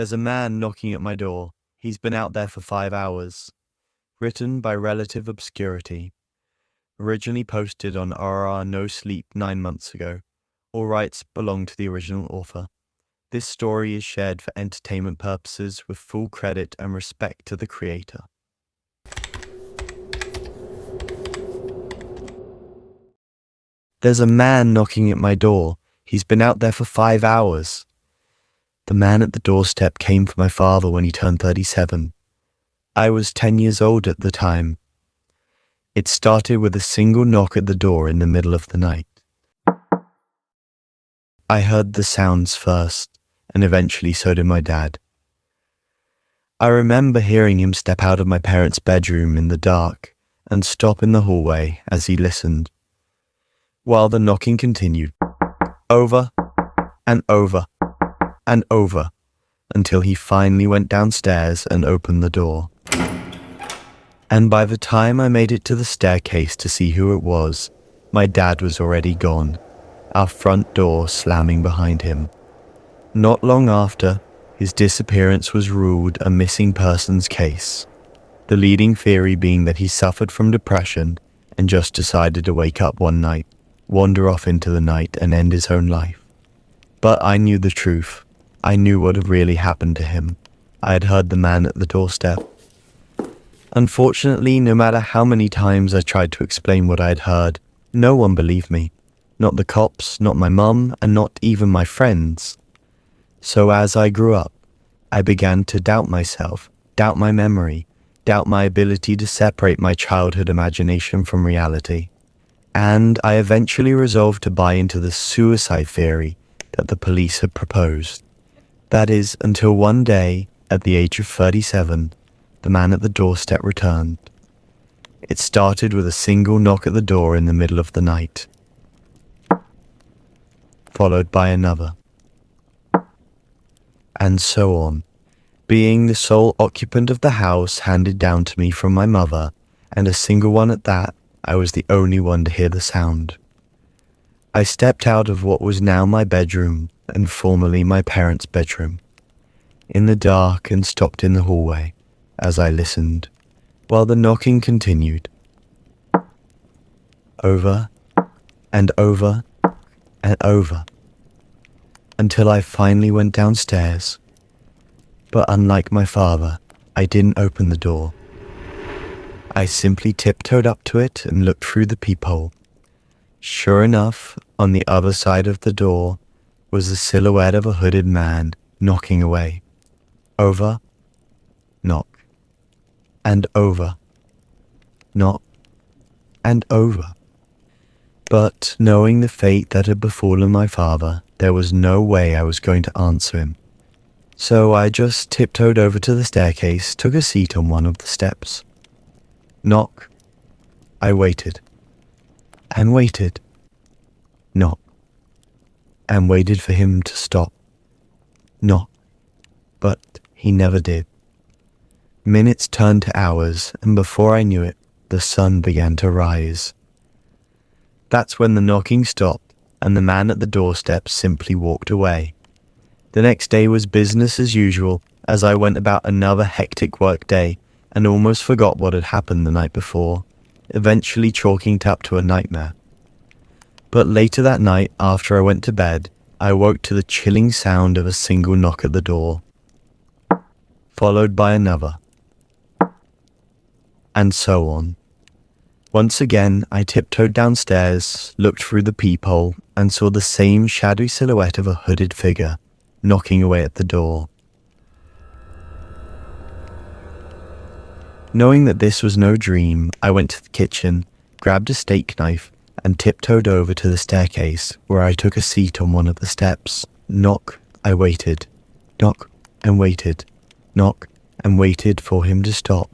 There's a man knocking at my door. He's been out there for 5 hours. Written by Relative Obscurity. Originally posted on RR No Sleep 9 months ago. All rights belong to the original author. This story is shared for entertainment purposes with full credit and respect to the creator. There's a man knocking at my door. He's been out there for 5 hours. The man at the doorstep came for my father when he turned 37. I was 10 years old at the time. It started with a single knock at the door in the middle of the night. I heard the sounds first, and eventually so did my dad. I remember hearing him step out of my parents' bedroom in the dark and stop in the hallway as he listened, while the knocking continued, over and over and over, until he finally went downstairs and opened the door. And by the time I made it to the staircase to see who it was, my dad was already gone, our front door slamming behind him. Not long after, his disappearance was ruled a missing persons case, the leading theory being that he suffered from depression and just decided to wake up one night, wander off into the night and end his own life. But I knew the truth. I knew what had really happened to him. I had heard the man at the doorstep. Unfortunately, no matter how many times I tried to explain what I had heard, no one believed me. Not the cops, not my mum, and not even my friends. So as I grew up, I began to doubt myself, doubt my memory, doubt my ability to separate my childhood imagination from reality. And I eventually resolved to buy into the suicide theory that the police had proposed. That is, until one day, at the age of 37, the man at the doorstep returned. It started with a single knock at the door in the middle of the night, followed by another, and so on. Being the sole occupant of the house handed down to me from my mother, and a single one at that, I was the only one to hear the sound. I stepped out of what was now my bedroom, and formerly my parents' bedroom, in the dark, and stopped in the hallway as I listened, while the knocking continued, over and over and over, until I finally went downstairs. But unlike my father, I didn't open the door. I simply tiptoed up to it and looked through the peephole. Sure enough, on the other side of the door was the silhouette of a hooded man knocking away. Over, knock, and over, knock, and over. But knowing the fate that had befallen my father, there was no way I was going to answer him. So I just tiptoed over to the staircase, took a seat on one of the steps. Knock. I waited. And waited. Knock. And waited for him to stop. Knock. But he never did. Minutes turned to hours, and before I knew it, the sun began to rise. That's when the knocking stopped, and the man at the doorstep simply walked away. The next day was business as usual, as I went about another hectic work day, and almost forgot what had happened the night before, eventually chalking it up to a nightmare. But later that night, after I went to bed, I woke to the chilling sound of a single knock at the door, followed by another, and so on. Once again, I tiptoed downstairs, looked through the peephole, and saw the same shadowy silhouette of a hooded figure knocking away at the door. Knowing that this was no dream, I went to the kitchen, grabbed a steak knife, and tiptoed over to the staircase, where I took a seat on one of the steps. Knock, I waited. Knock, and waited. Knock, and waited for him to stop.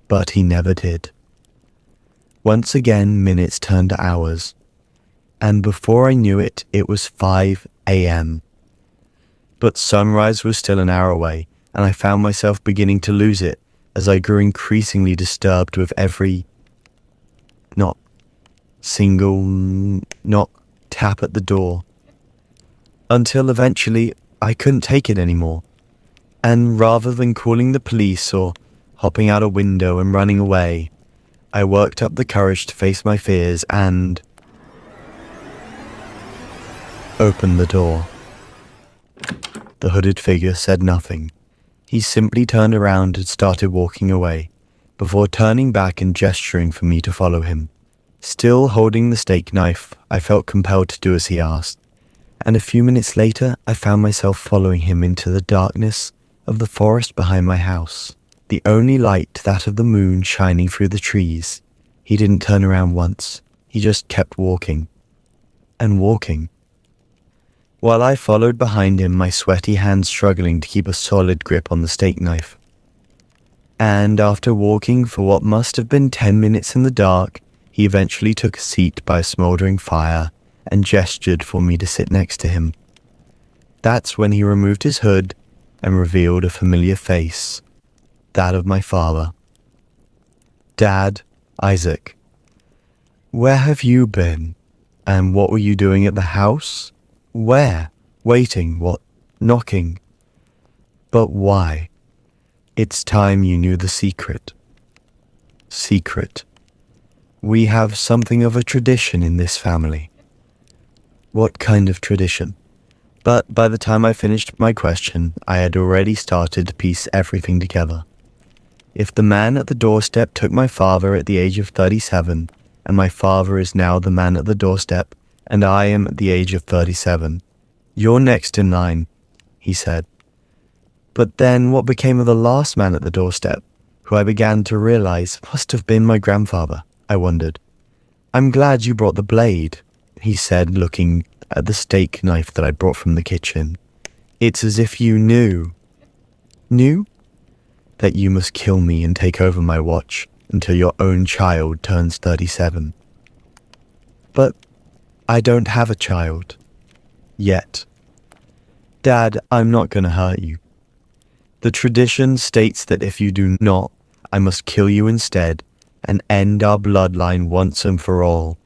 But he never did. Once again, minutes turned to hours, and before I knew it, it was 5 a.m. But sunrise was still an hour away, and I found myself beginning to lose it as I grew increasingly disturbed with every knock, single knock, tap at the door, until eventually I couldn't take it anymore. And rather than calling the police or hopping out a window and running away, I worked up the courage to face my fears and opened the door. The hooded figure said nothing. He simply turned around and started walking away, before turning back and gesturing for me to follow him. Still holding the steak knife, I felt compelled to do as he asked, and a few minutes later I found myself following him into the darkness of the forest behind my house, the only light that of the moon shining through the trees. He didn't turn around once, he just kept walking and walking, while I followed behind him, my sweaty hands struggling to keep a solid grip on the steak knife. And after walking for what must have been 10 minutes in the dark, he eventually took a seat by a smouldering fire and gestured for me to sit next to him. That's when he removed his hood and revealed a familiar face, that of my father. Dad, Isaac, where have you been? And what were you doing at the house? Where? Waiting, what? Knocking. But why? It's time you knew the secret. Secret. We have something of a tradition in this family. What kind of tradition? But by the time I finished my question, I had already started to piece everything together. If the man at the doorstep took my father at the age of 37, and my father is now the man at the doorstep, and I am at the age of 37. You're next in line, he said. But then what became of the last man at the doorstep, who I began to realize must have been my grandfather, I wondered. I'm glad you brought the blade, he said, looking at the steak knife that I brought from the kitchen. It's as if you knew. Knew? That you must kill me and take over my watch until your own child turns 37. But I don't have a child. Yet. Dad, I'm not going to hurt you. The tradition states that if you do not, I must kill you instead and end our bloodline once and for all.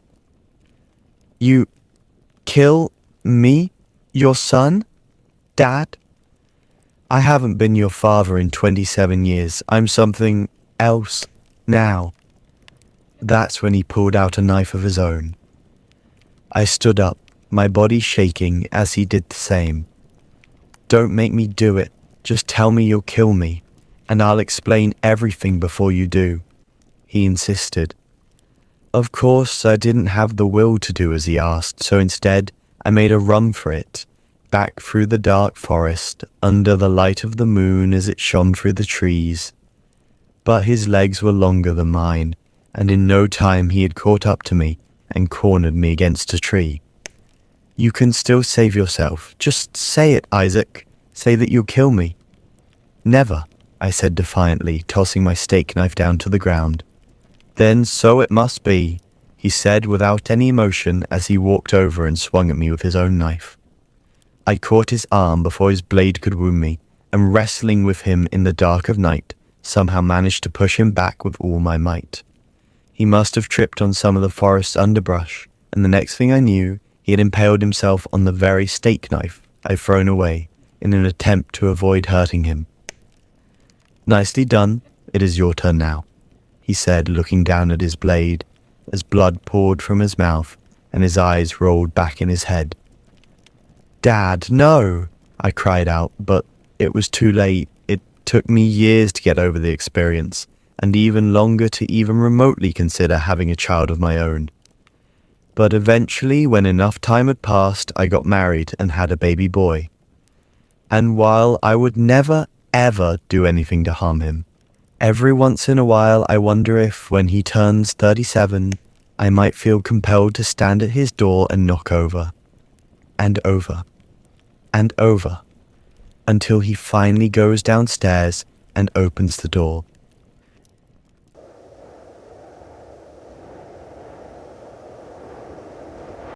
You kill me? Your son? Dad? I haven't been your father in 27 years. I'm something else now. That's when he pulled out a knife of his own. I stood up, my body shaking as he did the same. Don't make me do it. Just tell me you'll kill me, and I'll explain everything before you do, he insisted. Of course, I didn't have the will to do as he asked, so instead I made a run for it, back through the dark forest, under the light of the moon as it shone through the trees. But his legs were longer than mine, and in no time he had caught up to me and cornered me against a tree. You can still save yourself. Just say it, Isaac. Say that you'll kill me. Never, I said defiantly, tossing my steak knife down to the ground. Then so it must be, he said without any emotion as he walked over and swung at me with his own knife. I caught his arm before his blade could wound me, and wrestling with him in the dark of night, somehow managed to push him back with all my might. He must have tripped on some of the forest's underbrush, and the next thing I knew, he had impaled himself on the very steak knife I'd thrown away in an attempt to avoid hurting him. Nicely done. It is your turn now, he said, looking down at his blade as blood poured from his mouth and his eyes rolled back in his head. Dad, no, I cried out, but it was too late. It took me years to get over the experience, and even longer to even remotely consider having a child of my own. But eventually, when enough time had passed, I got married and had a baby boy. And while I would never, ever do anything to harm him, every once in a while I wonder if, when he turns 37, I might feel compelled to stand at his door and knock over, and over, and over, until he finally goes downstairs and opens the door.